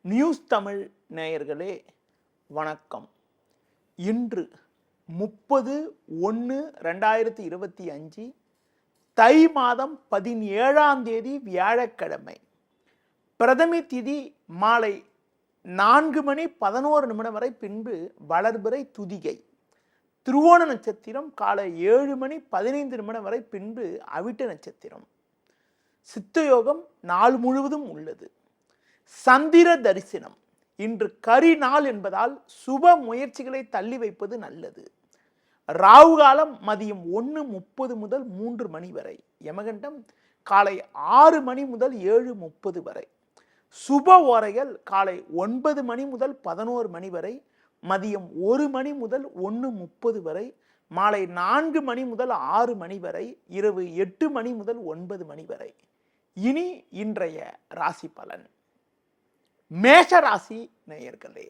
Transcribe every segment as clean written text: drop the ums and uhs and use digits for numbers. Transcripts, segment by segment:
News Tamil நேயர்களே வணக்கம். இன்று 30/1/2025 தை மாதம் 17ஆம் தேதி வியாழக்கிழமை. பிரதமி திதி மாலை 4:11 வரை, பின்பு வளர்பிறை துதிகை. திருவோண நட்சத்திரம் காலை 7:15 வரை, பின்பு அவிட்ட நட்சத்திரம். சித்தயோகம் நாள் முழுவதும் உள்ளது. சந்திர தரிசனம். இன்று கரி நாள் என்பதால் சுப முயற்சிகளை தள்ளி வைப்பது நல்லது. ராகு காலம் மதியம் 1:30 முதல் 3 மணி வரை. யமகண்டம் காலை 6 மணி முதல் 7:30 வரை. சுப ஓரைகள் காலை 9 மணி முதல் 11 மணி வரை, மதியம் 1 மணி முதல் 1:30 வரை, மாலை 4 மணி முதல் 6 மணி வரை, இரவு 8 மணி முதல் 9 மணி வரை. இனி இன்றைய ராசி பலன். மேஷ ராசி நேயர்களே,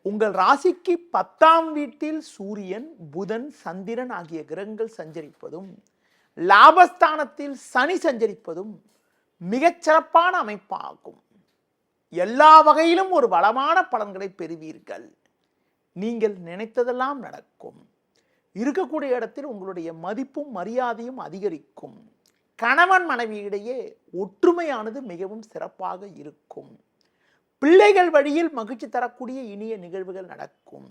உங்கள் ராசிக்கு 10ஆம் வீட்டில் சூரியன், புதன், சந்திரன் ஆகிய கிரகங்கள் சஞ்சரிப்பதும், லாபஸ்தானத்தில் சனி சஞ்சரிப்பதும் மிகச்சிறப்பான அமைப்பாகும். எல்லா வகையிலும் ஒரு வளமான பலன்களை பெறுவீர்கள். நீங்கள் நினைத்ததெல்லாம் நடக்கும். இருக்கக்கூடிய இடத்தில் உங்களுடைய மதிப்பும் மரியாதையும் அதிகரிக்கும். கணவன் மனைவியிடையே ஒற்றுமையானது மிகவும் சிறப்பாக இருக்கும். பிள்ளைகள் வழியில் மகிழ்ச்சி தரக்கூடிய இனிய நிகழ்வுகள் நடக்கும்.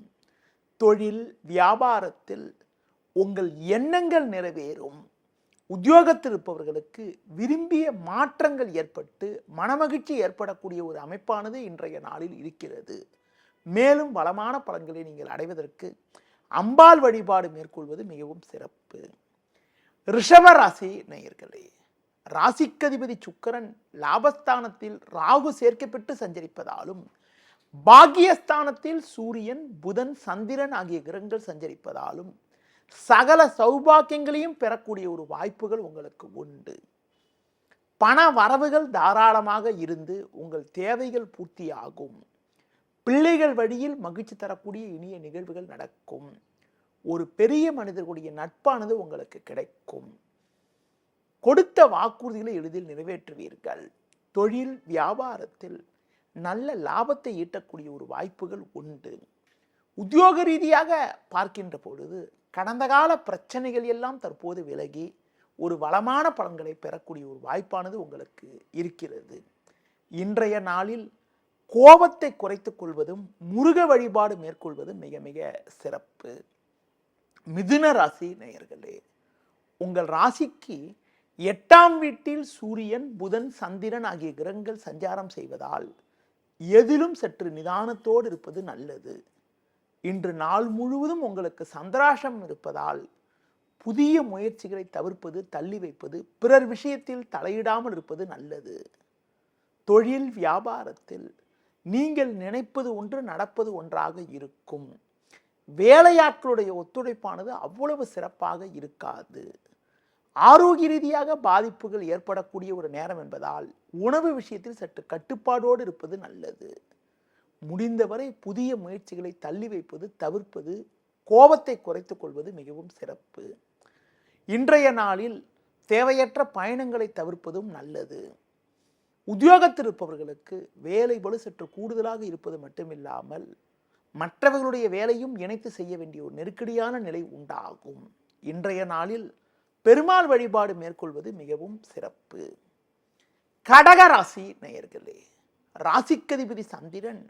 தொழில் வியாபாரத்தில் உங்கள் எண்ணங்கள் நிறைவேறும். உத்தியோகத்தில் இருப்பவர்களுக்கு விரும்பிய மாற்றங்கள் ஏற்பட்டு மனமகிழ்ச்சி ஏற்படக்கூடிய ஒரு அமைப்பானது இன்றைய நாளில் இருக்கிறது. மேலும் வளமான பலன்களை நீங்கள் அடைவதற்கு அம்பாள் வழிபாடு மேற்கொள்வது மிகவும் சிறப்பு. ரிஷப ராசி நேயர்களே, ராசிக்கதிபதி சுக்கிரன் லாபஸ்தானத்தில் ராகு சேர்க்கப்பட்டு சஞ்சரிப்பதாலும், பாக்கியஸ்தானத்தில் சூரியன், புதன், சந்திரன் ஆகிய கிரகங்கள் சஞ்சரிப்பதாலும் சகல சௌபாக்கியங்களையும் பெறக்கூடிய ஒரு வாய்ப்புகள் உங்களுக்கு உண்டு. பண வரவுகள் தாராளமாக இருந்து உங்கள் தேவைகள் பூர்த்தியாகும். பிள்ளைகள் வழியில் மகிழ்ச்சி தரக்கூடிய இனிய நிகழ்வுகள் நடக்கும். ஒரு பெரிய மனிதர்களுடைய நட்பானது உங்களுக்கு கிடைக்கும். கொடுத்த வாக்குறுதிகளை எளிதில் நிறைவேற்றுவீர்கள். தொழில் வியாபாரத்தில் நல்ல லாபத்தை ஈட்டக்கூடிய ஒரு வாய்ப்புகள் உண்டு. உத்தியோக ரீதியாக பார்க்கின்ற பொழுது கடந்த கால பிரச்சனைகள் எல்லாம் தற்போது விலகி ஒரு வளமான பலன்களை பெறக்கூடிய ஒரு வாய்ப்பானது உங்களுக்கு இருக்கிறது. இன்றைய நாளில் கோபத்தை குறைத்துக் கொள்வதும் முருக வழிபாடு மேற்கொள்வதும் மிக மிக சிறப்பு. மிதுன ராசி நேயர்களே, உங்கள் ராசிக்கு 8ஆம் வீட்டில் சூரியன், புதன், சந்திரன் ஆகிய கிரகங்கள் சஞ்சாரம் செய்வதால் எதிலும் சற்று நிதானத்தோடு இருப்பது நல்லது. இன்று நாள் முழுவதும் உங்களுக்கு சந்திராஷ்டம் இருப்பதால் புதிய முயற்சிகளை தவிர்ப்பது, தள்ளி வைப்பது, பிறர் விஷயத்தில் தலையிடாமல் இருப்பது நல்லது. தொழில் வியாபாரத்தில் நீங்கள் நினைப்பது ஒன்று, நடப்பது ஒன்றாக இருக்கும். வேலையாட்களுடைய ஒத்துழைப்பானது அவ்வளவு சிறப்பாக இருக்காது. ஆரோக்கிய ரீதியாக பாதிப்புகள் ஏற்படக்கூடிய ஒரு நேரம் என்பதால் உணவு விஷயத்தில் சற்று கட்டுப்பாடோடு இருப்பது நல்லது. முடிந்தவரை புதிய முயற்சிகளை தள்ளி வைப்பது, தவிர்ப்பது, கோபத்தை குறைத்துக் கொள்வது மிகவும் சிறப்பு. இன்றைய நாளில் தேவையற்ற பயணங்களை தவிர்ப்பதும் நல்லது. உத்தியோகத்தில் இருப்பவர்களுக்கு வேலை பளு சற்று கூடுதலாக இருப்பது மட்டுமில்லாமல் மற்றவர்களுடைய வேலையும் இணைத்து செய்ய வேண்டிய ஒரு நெருக்கடியான நிலை உண்டாகும். இன்றைய நாளில் பெருமாள் வழிபாடு மேற்கொள்வது மிகவும் சிறப்பு. கடக ராசி நேயர்களே, ராசிக்கதிபதி சந்திரன்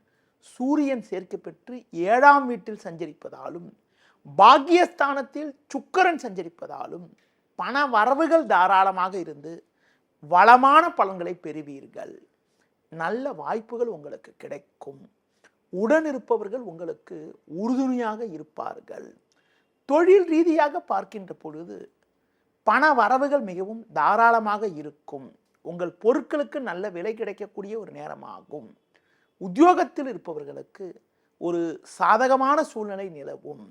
சூரியன் சேர்க்கப்பெற்று 7ஆம் வீட்டில் சஞ்சரிப்பதாலும், பாக்கியஸ்தானத்தில் சுக்கிரன் சஞ்சரிப்பதாலும் பண வரவுகள் தாராளமாக இருந்து வளமான பலன்களை பெறுவீர்கள். நல்ல வாய்ப்புகள் உங்களுக்கு கிடைக்கும். உடன் இருப்பவர்கள் உங்களுக்கு உறுதுணையாக இருப்பார்கள். தொழில் ரீதியாக பார்க்கின்ற பொழுது பண வரவுகள் மிகவும் தாராளமாக இருக்கும். உங்கள் பொருட்களுக்கு நல்ல விலை கிடைக்கக்கூடிய ஒரு நேரமாகும். உத்தியோகத்தில் இருப்பவர்களுக்கு ஒரு சாதகமான சூழ்நிலை நிலவும்.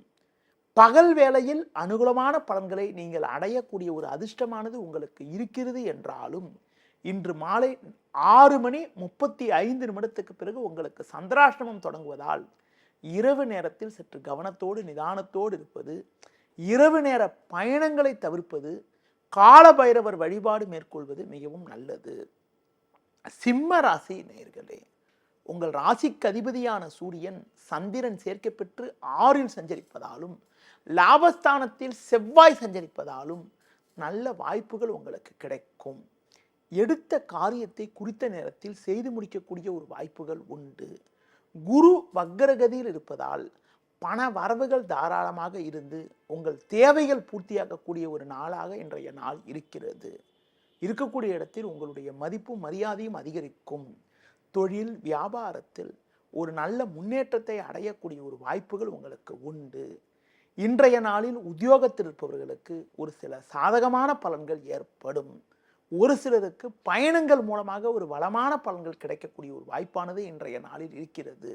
பகல் வேளையில் அனுகூலமான பலன்களை நீங்கள் அடையக்கூடிய ஒரு அதிர்ஷ்டமானது உங்களுக்கு இருக்கிறது என்றாலும், இன்று மாலை 6:35 பிறகு உங்களுக்கு சந்திராஷ்டமம் தொடங்குவதால் இரவு நேரத்தில் சற்று கவனத்தோடு நிதானத்தோடு இருப்பது, இரவு நேர பயணங்களை தவிர்ப்பது, கால பைரவர் வழிபாடு மேற்கொள்வது மிகவும் நல்லது. சிம்ம ராசி நேயர்களே, உங்கள் ராசிக்கு அதிபதியான சூரியன் சந்திரன் சேர்க்கை பெற்று 6ல் சஞ்சரிப்பதாலும் லாபஸ்தானத்தில் செவ்வாய் சஞ்சரிப்பதாலும் நல்ல வாய்ப்புகள் உங்களுக்கு கிடைக்கும். எடுத்த காரியத்தை குறித்த நேரத்தில் செய்து முடிக்கக்கூடிய ஒரு வாய்ப்புகள் உண்டு. குரு வக்ரகதியில் இருப்பதால் பண வரவுகள் தாராளமாக இருந்து உங்கள் தேவைகள் பூர்த்தியாக்கக்கூடிய ஒரு நாளாக இன்றைய நாள் இருக்கிறது. இருக்கக்கூடிய இடத்தில் உங்களுடைய மதிப்பும் மரியாதையும் அதிகரிக்கும். தொழில் வியாபாரத்தில் ஒரு நல்ல முன்னேற்றத்தை அடையக்கூடிய ஒரு வாய்ப்புகள் உங்களுக்கு உண்டு. இன்றைய நாளில் உத்தியோகத்தில் இருப்பவர்களுக்கு ஒரு சில சாதகமான பலன்கள் ஏற்படும். ஒரு சிலருக்கு பயணங்கள் மூலமாக ஒரு வளமான பலன்கள் கிடைக்கக்கூடிய ஒரு வாய்ப்பானது இன்றைய நாளில் இருக்கிறது.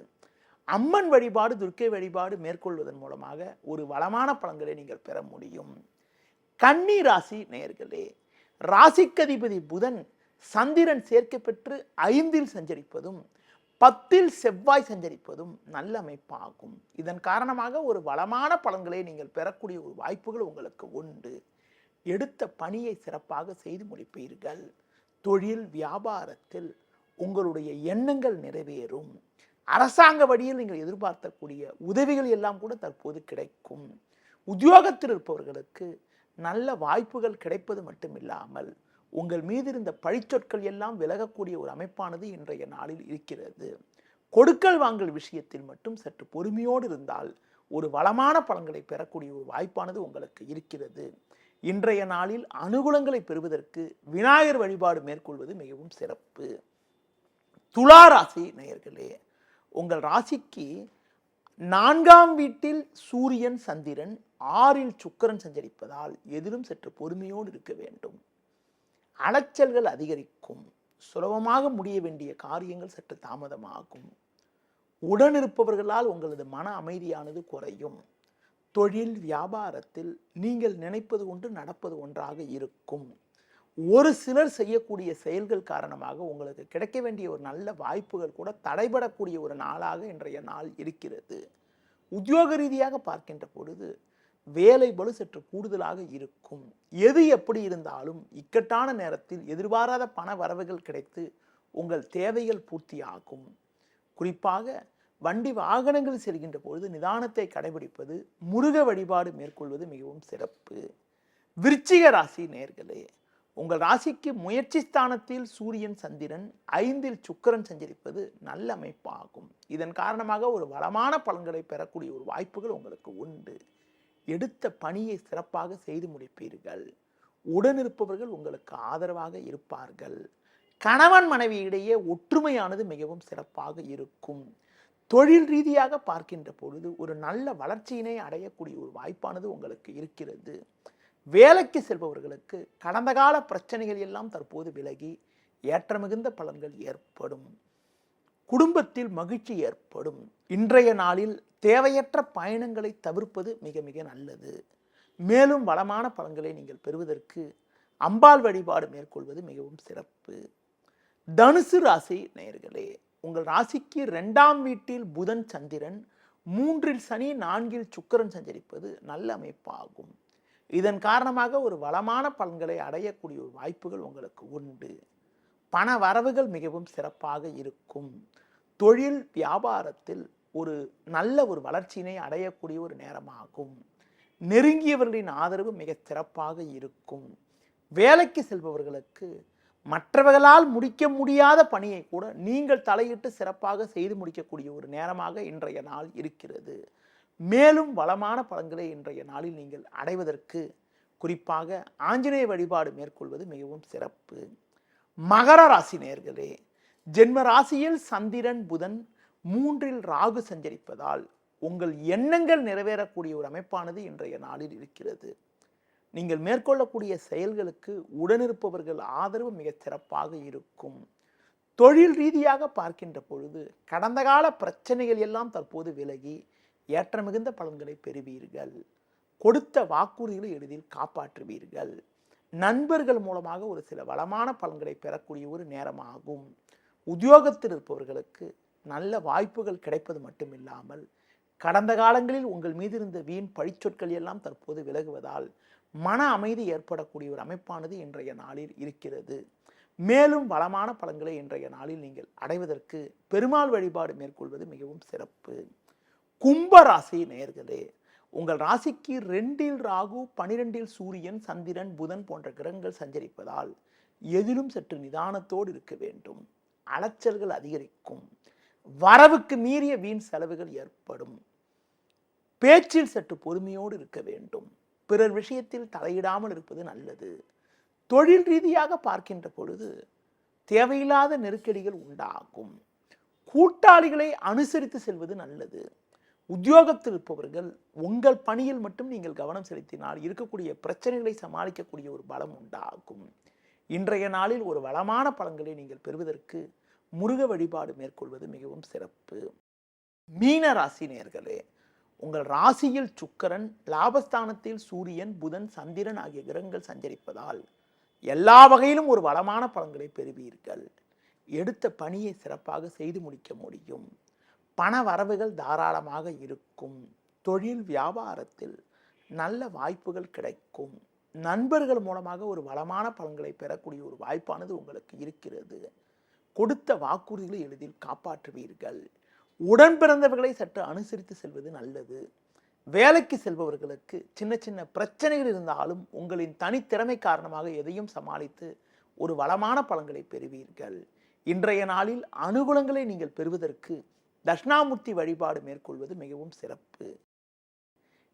அம்மன் வழிபாடு துர்க்கை வழிபாடு மேற்கொள்வதன் மூலமாக ஒரு வளமான பலன்களை நீங்கள் பெற முடியும். கன்னி ராசி நேயர்களே, ராசிக்கதிபதி புதன் சந்திரன் சேர்க்கை பெற்று 5ல் சஞ்சரிப்பதும் 10ல் செவ்வாய் சஞ்சரிப்பதும் நல்ல அமைப்பாகும். இதன் காரணமாக ஒரு வளமான பலன்களை நீங்கள் பெறக்கூடிய ஒரு வாய்ப்புகள் உங்களுக்கு உண்டு. எடுத்த பணியை சிறப்பாக செய்து முடிப்பீர்கள். தொழில் வியாபாரத்தில் உங்களுடைய எண்ணங்கள் நிறைவேறும். அரசாங்க வழியில் நீங்கள் எதிர்பார்க்கக்கூடிய உதவிகள் எல்லாம் கூட தற்போது கிடைக்கும். உத்தியோகத்தில் இருப்பவர்களுக்கு நல்ல வாய்ப்புகள் கிடைப்பது மட்டுமில்லாமல் உங்கள் மீது இருந்த பழிச்சொற்கள் எல்லாம் விலகக்கூடிய ஒரு அமைப்பானது இன்றைய நாளில் இருக்கிறது. கொடுக்கல் வாங்கல் விஷயத்தில் மட்டும் சற்று பொறுமையோடு இருந்தால் ஒரு வளமான பலன்களை பெறக்கூடிய ஒரு வாய்ப்பானது உங்களுக்கு இருக்கிறது. இன்றைய நாளில் அனுகூலங்களை பெறுவதற்கு விநாயகர் வழிபாடு மேற்கொள்வது மிகவும் சிறப்பு. துலா ராசி நேயர்களே, உங்கள் ராசிக்கு 4ஆம் வீட்டில் சூரியன் சந்திரன் 6ல் சுக்கிரன் சஞ்சரிப்பதால் எதிலும் சற்று பொறுமையோடு இருக்க வேண்டும். அலைச்சல்கள் அதிகரிக்கும். சுலபமாக முடிய வேண்டிய காரியங்கள் சற்று தாமதமாகும். உடனிருப்பவர்களால் உங்களது மன அமைதியானது குறையும். தொழில் வியாபாரத்தில் நீங்கள் நினைப்பது ஒன்று நடப்பது ஒன்றாக இருக்கும். ஒரு சிலர் செய்யக்கூடிய செயல்கள் காரணமாக உங்களுக்கு கிடைக்க வேண்டிய ஒரு நல்ல வாய்ப்புகள் கூட தடைபடக்கூடிய ஒரு நாளாக இன்றைய நாள் இருக்கிறது. உத்தியோக ரீதியாக பார்க்கின்ற பொழுது வேலை பளு சற்று கூடுதலாக இருக்கும். எது எப்படி இருந்தாலும் இக்கட்டான நேரத்தில் எதிர்பாராத பண வரவுகள் கிடைத்து உங்கள் தேவைகள் பூர்த்தியாகும். குறிப்பாக வண்டி வாகனங்கள் செல்கின்ற பொழுது நிதானத்தை கடைபிடிப்பது, முருக வழிபாடு மேற்கொள்வது மிகவும் சிறப்பு. விருச்சிக ராசி நேயர்களே, உங்கள் ராசிக்கு முயற்சி ஸ்தானத்தில் சூரியன் சந்திரன் 5ல் சுக்கிரன் சஞ்சரிப்பது நல்ல அமைப்பாகும். இதன் காரணமாக ஒரு வளமான பலன்களை பெறக்கூடிய ஒரு வாய்ப்புகள் உங்களுக்கு உண்டு. எடுத்த பணியை சிறப்பாக செய்து முடிப்பீர்கள். உடனிருப்பவர்கள் உங்களுக்கு ஆதரவாக இருப்பார்கள். கணவன் மனைவி இடையே ஒற்றுமையானது மிகவும் சிறப்பாக இருக்கும். தொழில் ரீதியாக பார்க்கின்ற பொழுது ஒரு நல்ல வளர்ச்சியினை அடையக்கூடிய ஒரு வாய்ப்பானது உங்களுக்கு இருக்கிறது. வேலைக்கு செல்பவர்களுக்கு கடந்த கால பிரச்சனைகள் எல்லாம் தற்போது விலகி ஏற்ற மிகுந்த பலன்கள் ஏற்படும். குடும்பத்தில் மகிழ்ச்சி ஏற்படும். இன்றைய நாளில் தேவையற்ற பயணங்களை தவிர்ப்பது மிக மிக நல்லது. மேலும் வளமான பலன்களை நீங்கள் பெறுவதற்கு அம்பாள் வழிபாடு மேற்கொள்வது மிகவும் சிறப்பு. தனுசு ராசி நேயர்களே, உங்கள் ராசிக்கு 2ஆம் வீட்டில் புதன் சந்திரன் 3ல் சனி 4ல் சுக்கிரன் சஞ்சரிப்பது நல்ல அமைப்பாகும். இதன் காரணமாக ஒரு வளமான பலன்களை அடையக்கூடிய ஒரு வாய்ப்புகள் உங்களுக்கு உண்டு. பண வரவுகள் மிகவும் சிறப்பாக இருக்கும். தொழில் வியாபாரத்தில் ஒரு நல்ல ஒரு வளர்ச்சியினை அடையக்கூடிய ஒரு நேரமாகும். நெருங்கியவர்களின் ஆதரவு மிக சிறப்பாக இருக்கும். வேலைக்கு செல்பவர்களுக்கு மற்றவர்களால் முடிக்க முடியாத பணியை கூட நீங்கள் தலையிட்டு சிறப்பாக செய்து முடிக்கக்கூடிய ஒரு நேரமாக இன்றைய நாள் இருக்கிறது. மேலும் வளமான பலன்களை இன்றைய நாளில் நீங்கள் அடைவதற்கு குறிப்பாக ஆஞ்சநேய வழிபாடு மேற்கொள்வது மிகவும் சிறப்பு. மகர ராசி நேயர்களே, ஜென்ம ராசியில் சந்திரன் புதன் 3ல் ராகு சஞ்சரிப்பதால் உங்கள் எண்ணங்கள் நிறைவேறக்கூடிய ஒரு அமைப்பானது இன்றைய நாளில் இருக்கிறது. நீங்கள் மேற்கொள்ளக்கூடிய செயல்களுக்கு உடனிருப்பவர்கள் ஆதரவு மிக சிறப்பாக இருக்கும். தொழில் ரீதியாக பார்க்கின்ற பொழுது கடந்த கால பிரச்சனைகள் எல்லாம் தற்போது விலகி ஏற்ற மிகுந்த பலன்களை பெறுவீர்கள். கொடுத்த வாக்குறுதிகளை எளிதில் காப்பாற்றுவீர்கள். நண்பர்கள் மூலமாக ஒரு சில வளமான பலன்களை பெறக்கூடிய ஒரு நேரமாகும். உத்தியோகத்தில் இருப்பவர்களுக்கு நல்ல வாய்ப்புகள் கிடைப்பது மட்டுமில்லாமல் கடந்த காலங்களில் உங்கள் மீது இருந்த வீண் பழிச்சொற்கள் எல்லாம் தற்போது விலகுவதால் மன அமைதி ஏற்படக்கூடிய ஒரு அமைப்பானது இன்றைய நாளில் இருக்கிறது. மேலும் வளமான பலன்களை இன்றைய நாளில் நீங்கள் அடைவதற்கு பெருமாள் வழிபாடு மேற்கொள்வது மிகவும் சிறப்பு. கும்ப ராசி நேயர்களே, உங்கள் ராசிக்கு 2இல் ராகு, 12இல் சூரியன், சந்திரன், புதன் போன்ற கிரகங்கள் சஞ்சரிப்பதால் எதிலும் சற்று நிதானத்தோடு இருக்க வேண்டும். அலைச்சல்கள் அதிகரிக்கும். வரவுக்கு மீறிய வீண் செலவுகள் ஏற்படும். பேச்சில் சற்று பொறுமையோடு இருக்க வேண்டும். பிறர் விஷயத்தில் தலையிடாமல் இருப்பது நல்லது. தொழில் ரீதியாக பார்க்கின்ற பொழுது தேவையில்லாத நெருக்கடிகள் உண்டாகும். கூட்டாளிகளை அனுசரித்து செல்வது நல்லது. உத்தியோகத்தில் இருப்பவர்கள் உங்கள் பணியில் மட்டும் நீங்கள் கவனம் செலுத்தினால் இருக்கக்கூடிய பிரச்சனைகளை சமாளிக்கக்கூடிய ஒரு பலம் உண்டாகும். இன்றைய நாளில் ஒரு வளமான பலன்களை நீங்கள் பெறுவதற்கு முருக வழிபாடு மேற்கொள்வது மிகவும் சிறப்பு. மீன ராசி நேயர்களே, உங்கள் ராசியில் சுக்கிரன், லாபஸ்தானத்தில் சூரியன், புதன், சந்திரன் ஆகிய கிரகங்கள் சஞ்சரிப்பதால் எல்லா வகையிலும் ஒரு வளமான பலன்களை பெறுவீர்கள். எடுத்த பணியை சிறப்பாக செய்து முடிக்க முடியும். பண வரவுகள் தாராளமாக இருக்கும். தொழில் வியாபாரத்தில் நல்ல வாய்ப்புகள் கிடைக்கும். நண்பர்கள் மூலமாக ஒரு வளமான பலன்களை பெறக்கூடிய ஒரு வாய்ப்பானது உங்களுக்கு இருக்கிறது. கொடுத்த வாக்குறுதிகளை எளிதில் காப்பாற்றுவீர்கள். உடன் பிறந்தவர்களை சற்று அனுசரித்து செல்வது நல்லது. வேலைக்கு செல்பவர்களுக்கு சின்ன சின்ன பிரச்சனைகள் இருந்தாலும் உங்களின் தனித்திறமை காரணமாக எதையும் சமாளித்து ஒரு வளமான பலன்களை பெறுவீர்கள். இன்றைய நாளில் அனுகூலங்களை நீங்கள் பெறுவதற்கு தட்சிணாமூர்த்தி வழிபாடு மேற்கொள்வது மிகவும் சிறப்பு.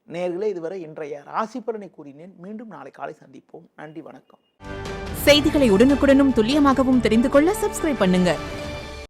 நேயர்களே, இதுவரை இன்றைய ராசி பலனை கூறினேன். மீண்டும் நாளை காலை சந்திப்போம். நன்றி, வணக்கம். செய்திகளை உடனுக்குடனும் துல்லியமாகவும் தெரிந்து கொள்ள சப்ஸ்கிரைப் பண்ணுங்க.